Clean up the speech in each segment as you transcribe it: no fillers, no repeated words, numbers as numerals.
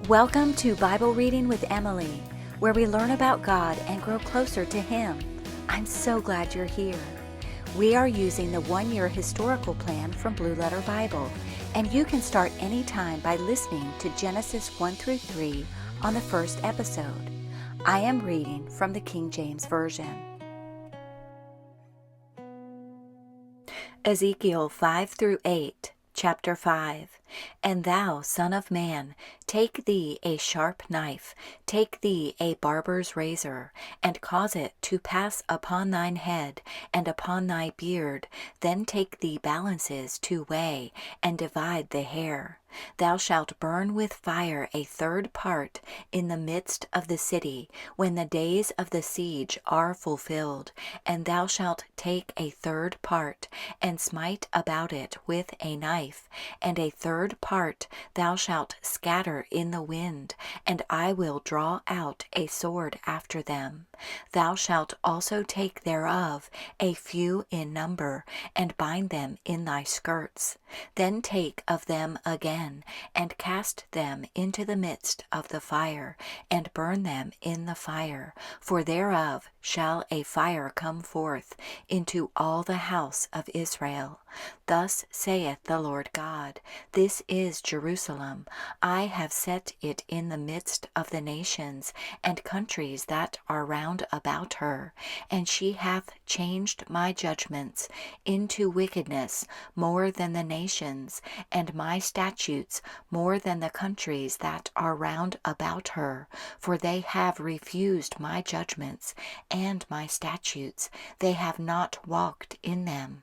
Welcome to Bible Reading with Emily, where we learn about God and grow closer to Him. I'm so glad you're here. We are using the one-year historical plan from Blue Letter Bible, and you can start anytime by listening to Genesis 1 through 3 on the first episode. I am reading from the King James Version. Ezekiel 5 through 8. Chapter 5. And thou, son of man, take thee a sharp knife, take thee a barber's razor, and cause it to pass upon thine head, and upon thy beard. Then take thee balances to weigh, and divide the hair. Thou shalt burn with fire a third part in the midst of the city, when the days of the siege are fulfilled. And thou shalt take a third part, and smite about it with a knife, and a third part thou shalt scatter in the wind, and I will draw out a sword after them. Thou shalt also take thereof a few in number, and bind them in thy skirts. Then take of them again, and cast them into the midst of the fire, and burn them in the fire, for thereof shall a fire come forth into all the house of Israel. Thus saith the Lord God, This is Jerusalem. I have set it in the midst of the nations and countries that are round about her, and she hath changed my judgments into wickedness more than the nations, and my statutes more than the countries that are round about her. For they have refused my judgments and my statutes, they have not walked in them.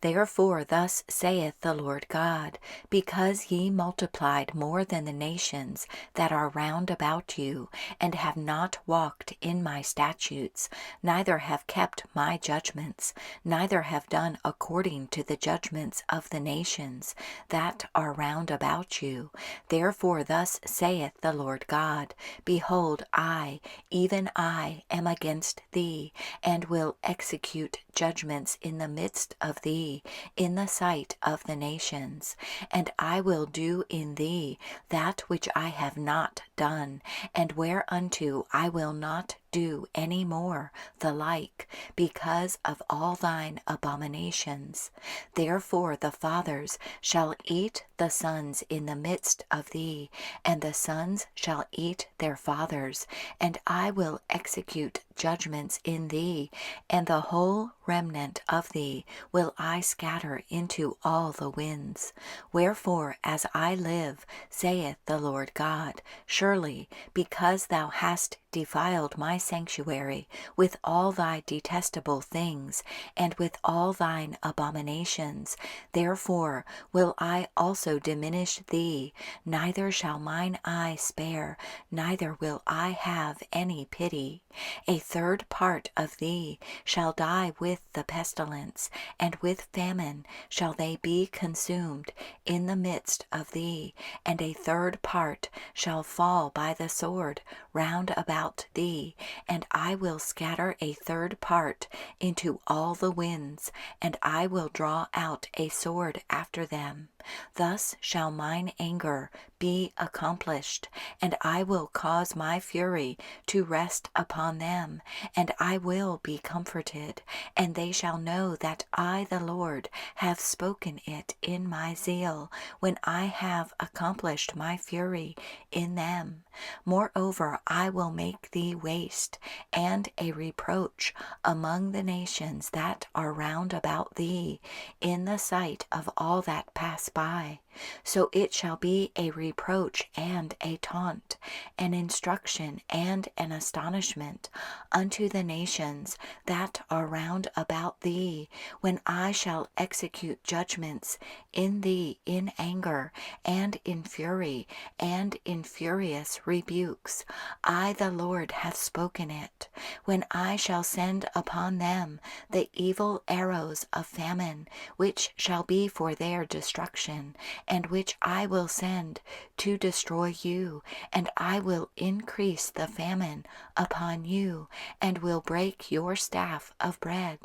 Therefore thus saith the Lord God, Because ye multiplied more than the nations that are round about you, and have not walked in my statutes, neither have kept my judgments, neither have done according to the judgments of the nations that are round about you. Therefore thus saith the Lord God, Behold, I, even I, am against thee, and will execute judgments in the midst of thee, in the sight of the nations. And I will do in thee that which I have not done, and whereunto I will not do any more the like, because of all thine abominations. Therefore the fathers shall eat the sons in the midst of thee, and the sons shall eat their fathers, and I will execute judgments in thee, and the whole remnant of thee will I scatter into all the winds. Wherefore, as I live, saith the Lord God, surely, because thou hast defiled my sanctuary with all thy detestable things, and with all thine abominations, therefore will I also diminish thee, neither shall mine eye spare, neither will I have any pity. A third part of thee shall die with the pestilence, and with famine shall they be consumed in the midst of thee, and a third part shall fall by the sword round about thee, and I will scatter a third part into all the winds, and I will draw out a sword after them. Thus shall mine anger be accomplished, and I will cause my fury to rest upon them, and I will be comforted, and they shall know that I, the Lord, have spoken it in my zeal, when I have accomplished my fury in them. Moreover, I will make thee waste, and a reproach among the nations that are round about thee, in the sight of all that pass by. So it shall be a reproach and a taunt, an instruction and an astonishment unto the nations that are round about thee, when I shall execute judgments in thee in anger, and in fury, and in furious rebukes. I, the Lord, have spoken it, when I shall send upon them the evil arrows of famine, which shall be for their destruction destruction, and which I will send to destroy you, and I will increase the famine upon you, and will break your staff of bread.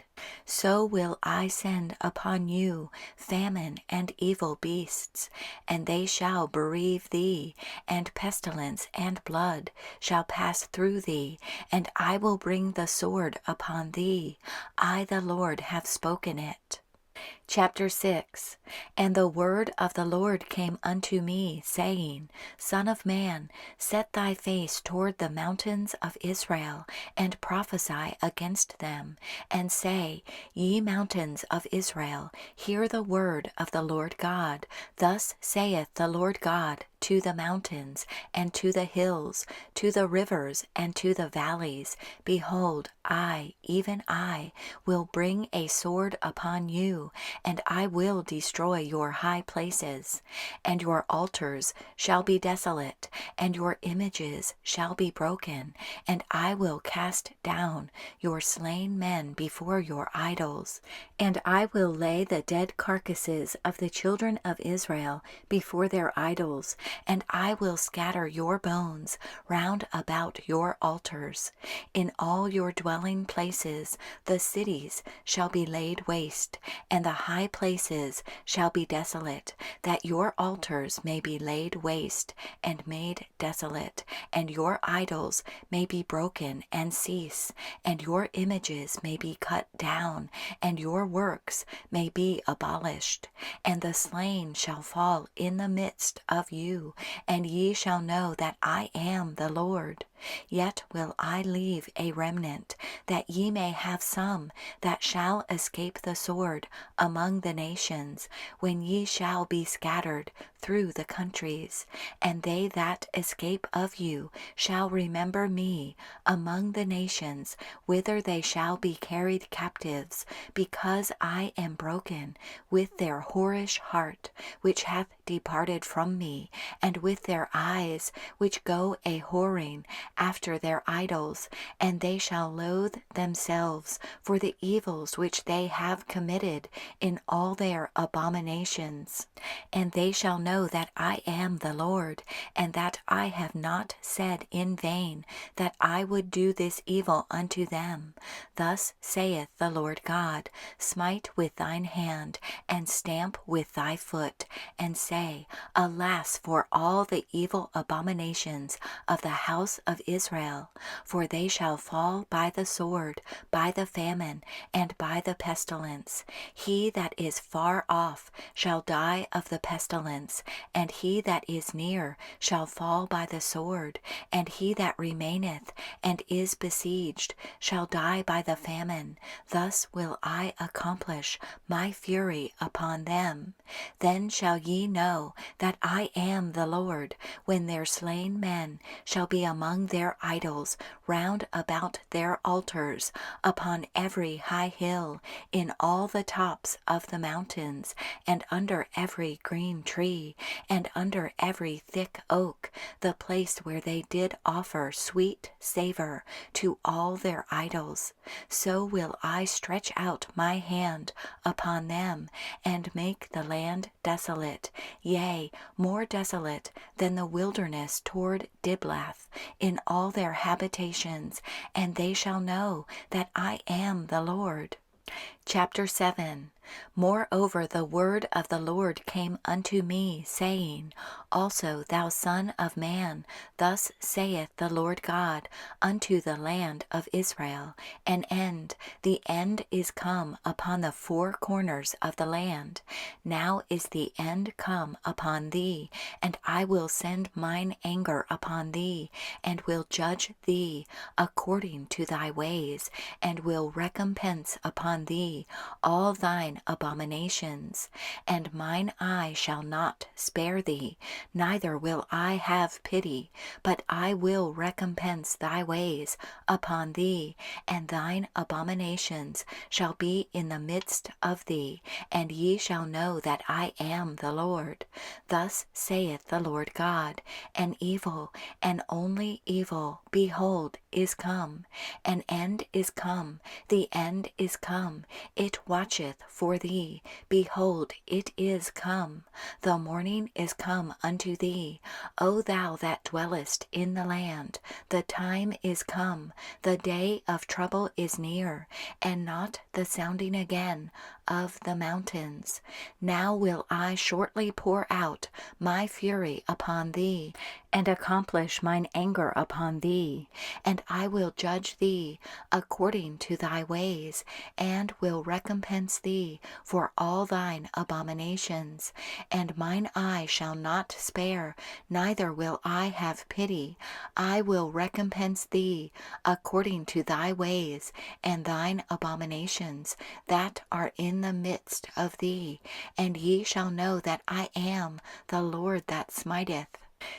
So will I send upon you famine and evil beasts, and they shall bereave thee, and pestilence and blood shall pass through thee, and I will bring the sword upon thee. I, the Lord, have spoken it. Chapter 6. And the word of the Lord came unto me, saying, Son of man, set thy face toward the mountains of Israel, and prophesy against them, and say, Ye mountains of Israel, hear the word of the Lord God. Thus saith the Lord God to the mountains, and to the hills, to the rivers, and to the valleys, Behold, I, even I, will bring a sword upon you, and I will destroy your high places, and your altars shall be desolate, and your images shall be broken, and I will cast down your slain men before your idols, and I will lay the dead carcasses of the children of Israel before their idols, and I will scatter your bones round about your altars. In all your dwelling places the cities shall be laid waste, and the high places shall be desolate, that your altars may be laid waste and made desolate, and your idols may be broken and cease, and your images may be cut down, and your works may be abolished. And the slain shall fall in the midst of you, and ye shall know that I am the Lord. Yet will I leave a remnant, that ye may have some that shall escape the sword among the nations, when ye shall be scattered through the countries. And they that escape of you shall remember me among the nations, whither they shall be carried captives, because I am broken with their whorish heart, which hath departed from me, and with their eyes, which go a whoring after their idols, and they shall loathe themselves for the evils which they have committed in all their abominations. And they shall know that I am the Lord, and that I have not said in vain that I would do this evil unto them. Thus saith the Lord God, Smite with thine hand, and stamp with thy foot, and say, Alas for all the evil abominations of the house of Israel, for they shall fall by the sword, by the famine, and by the pestilence. He that is far off shall die of the pestilence, and he that is near shall fall by the sword, and he that remaineth and is besieged shall die by the famine. Thus will I accomplish my fury upon them. Then shall ye know that I am the Lord, when their slain men shall be among their idols round about their altars, upon every high hill, in all the tops of the mountains, and under every green tree, and under every thick oak, the place where they did offer sweet savour to all their idols. So will I stretch out my hand upon them, and make the land desolate, yea, more desolate than the wilderness toward Diblath, in all their habitations, and they shall know that I am the Lord. Chapter 7. Moreover the word of the Lord came unto me, saying, Also, thou son of man, thus saith the Lord God unto the land of Israel, An end, the end is come upon the four corners of the land. Now is the end come upon thee, and I will send mine anger upon thee, and will judge thee according to thy ways, and will recompense upon thee all thine abominations. And mine eye shall not spare thee, neither will I have pity, but I will recompense thy ways upon thee, and thine abominations shall be in the midst of thee, and ye shall know that I am the Lord. Thus saith the Lord God, An evil, and only evil, behold, is come. An end is come, the end is come, it watcheth for thee. Behold, it is come. The morning is come unto thee, O thou that dwellest in the land. The time is come, the day of trouble is near, and not the sounding again of the mountains. Now will I shortly pour out my fury upon thee, and accomplish mine anger upon thee. And I will judge thee according to thy ways, and will recompense thee for all thine abominations. And mine eye shall not spare, neither will I have pity. I will recompense thee according to thy ways and thine abominations that are in the midst of thee. And ye shall know that I am the Lord that smiteth.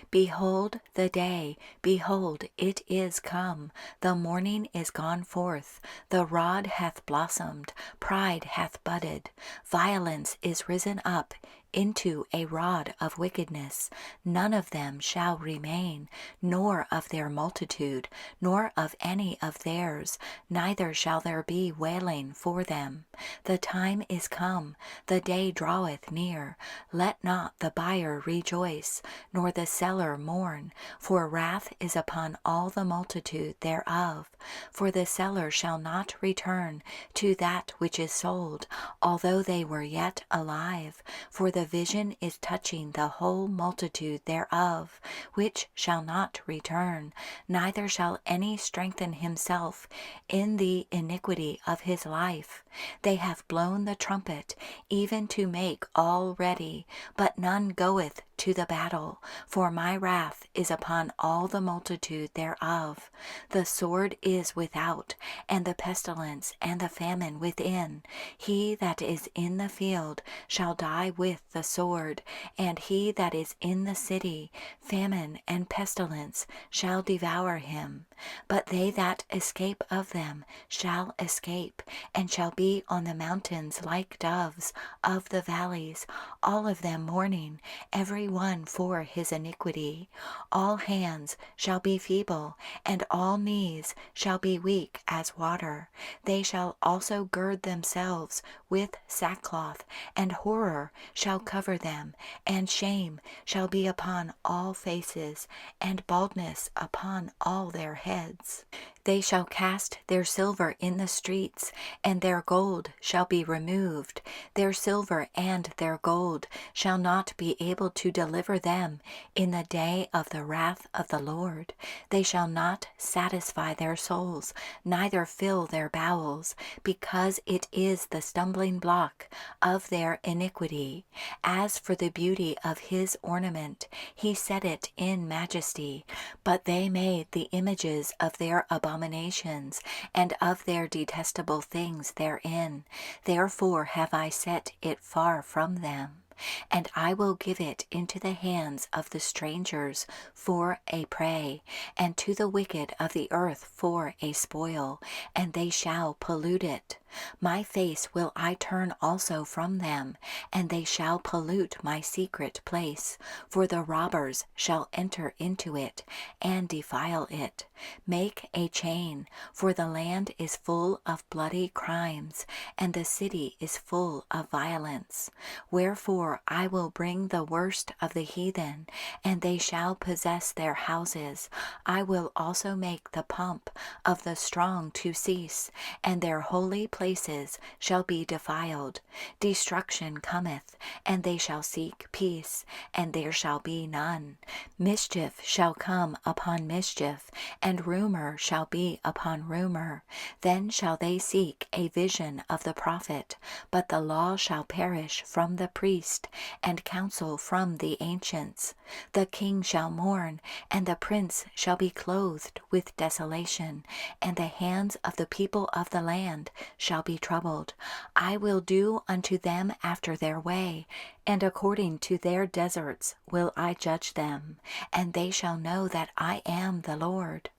Behold the day, behold, it is come, the morning is gone forth, the rod hath blossomed, pride hath budded, violence is risen up into a rod of wickedness. None of them shall remain, nor of their multitude, nor of any of theirs, neither shall there be wailing for them. The time is come, the day draweth near. Let not the buyer rejoice, nor the seller mourn, for wrath is upon all the multitude thereof. For the seller shall not return to that which is sold, although they were yet alive. For the vision is touching the whole multitude thereof, which shall not return, neither shall any strengthen himself in the iniquity of his life. They have blown the trumpet, even to make all ready, but none goeth to the battle, for my wrath is upon all the multitude thereof. The sword is without, and the pestilence and the famine within. He that is in the field shall die with the sword, and he that is in the city, famine and pestilence shall devour him. But they that escape of them shall escape, and shall be on the mountains like doves of the valleys, all of them mourning, every one for his iniquity. All hands shall be feeble, and all knees shall be weak as water. They shall also gird themselves with sackcloth, and horror shall cover them, and shame shall be upon all faces, and baldness upon all their heads. They shall cast their silver in the streets, and their gold shall be removed. Their silver and their gold shall not be able to deliver them in the day of the wrath of the Lord. They shall not satisfy their souls, neither fill their bowels, because it is the stumbling block of their iniquity. As for the beauty of his ornament, he set it in majesty, but they made the images of their abominations and of their detestable things therein. Therefore have I set it far from them. And I will give it into the hands of the strangers for a prey, and to the wicked of the earth for a spoil, and they shall pollute it. My face will I turn also from them, and they shall pollute my secret place, for the robbers shall enter into it, and defile it. Make a chain, for the land is full of bloody crimes, and the city is full of violence. Wherefore I will bring the worst of the heathen, and they shall possess their houses. I will also make the pomp of the strong to cease, and their holy places shall be defiled. Destruction cometh, and they shall seek peace, and there shall be none. Mischief shall come upon mischief, and rumor shall be upon rumor. Then shall they seek a vision of the prophet, but the law shall perish from the priest, and counsel from the ancients. The king shall mourn, and the prince shall be clothed with desolation, and the hands of the people of the land shall be troubled. I will do unto them after their way, and according to their deserts will I judge them, and they shall know that I am the Lord.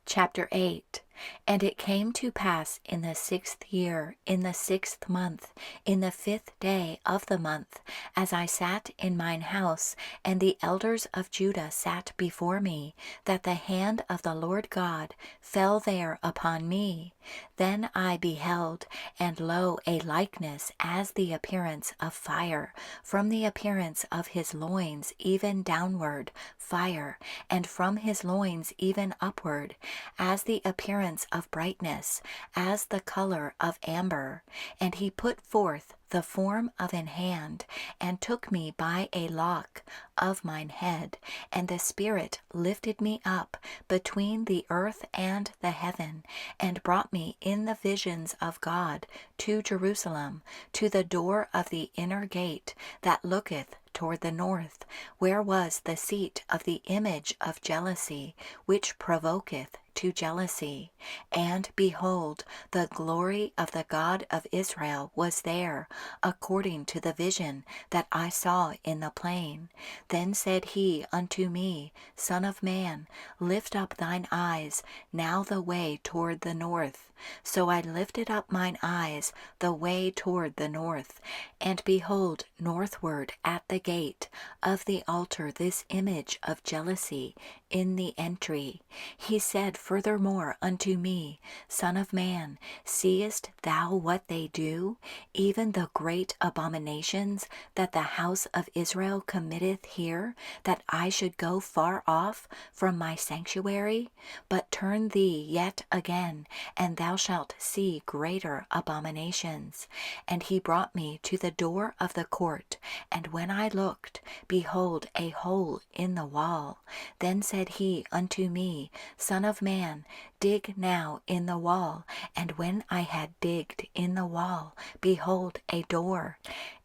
Chapter 8. And it came to pass in the 6th year, in the 6th month, in the 5th day of the month, as I sat in mine house, and the elders of Judah sat before me, that the hand of the Lord God fell there upon me. Then I beheld, and lo, a likeness as the appearance of fire, from the appearance of his loins even downward, fire, and from his loins even upward, as the appearance of brightness, as the color of amber. And he put forth the form of an hand, and took me by a lock of mine head, and the Spirit lifted me up between the earth and the heaven, and brought me in the visions of God to Jerusalem, to the door of the inner gate that looketh toward the north, where was the seat of the image of jealousy, which provoketh to jealousy. And behold, the glory of the God of Israel was there, according to the vision that I saw in the plain. Then said he unto me, Son of man, lift up thine eyes now the way toward the north. So I lifted up mine eyes the way toward the north, and behold, northward at the gate of the altar this image of jealousy in the entry. He said furthermore unto me, Son of man, seest thou what they do, even the great abominations that the house of Israel committeth here, that I should go far off from my sanctuary? But turn thee yet again, and thou shalt see greater abominations. And he brought me to the door of the court, and when I looked, behold, a hole in the wall. Then said he unto me, Son of man, dig now in the wall. And when I had digged in the wall, behold, a door.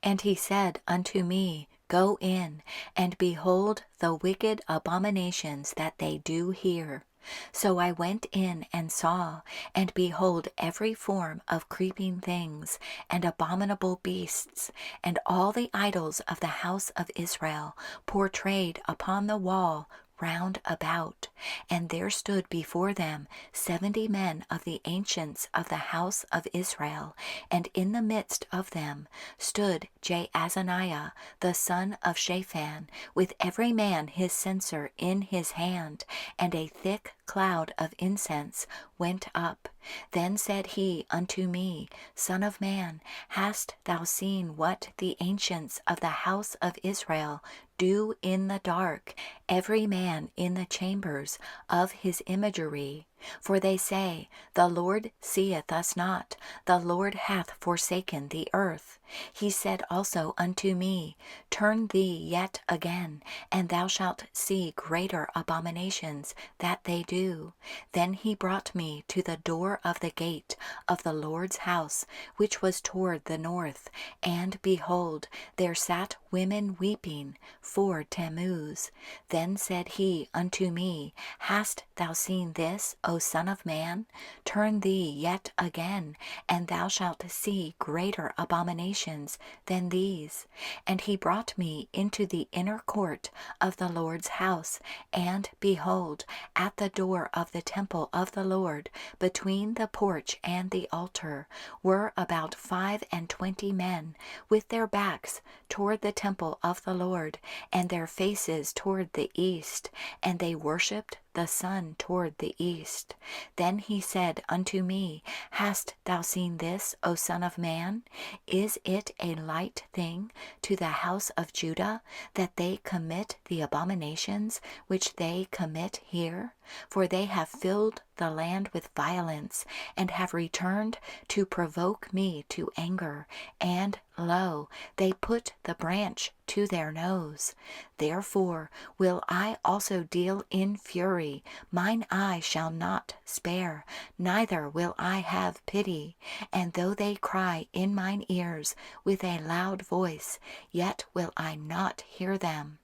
And he said unto me, Go in, and behold the wicked abominations that they do here. So I went in and saw, and behold every form of creeping things, and abominable beasts, and all the idols of the house of Israel, portrayed upon the wall round about. And there stood before them 70 men of the ancients of the house of Israel, and in the midst of them stood Jaazaniah the son of Shaphan, with every man his censer in his hand, and a thick cloud of incense went up. Then said he unto me, Son of man, hast thou seen what the ancients of the house of Israel do in the dark, every man in the chambers of his imagery? For they say, The Lord seeth us not, the Lord hath forsaken the earth. He said also unto me, Turn thee yet again, and thou shalt see greater abominations that they do. Then he brought me to the door of the gate of the Lord's house, which was toward the north, and behold, there sat women weeping for Tammuz. Then said he unto me, Hast thou seen this, O son of man? Turn thee yet again, and thou shalt see greater abominations than these. And he brought me into the inner court of the Lord's house, and behold, at the door of the temple of the Lord, between the porch and the altar, were about 25 men, with their backs toward the temple of the Lord, and their faces toward the east, and they worshipped the sun toward the east. Then he said unto me, Hast thou seen this, O son of man? Is it a light thing to the house of Judah that they commit the abominations which they commit here? For they have filled the land with violence, and have returned to provoke me to anger, and, lo, they put the branch to their nose. Therefore will I also deal in fury, mine eye shall not spare, neither will I have pity. And though they cry in mine ears with a loud voice, yet will I not hear them.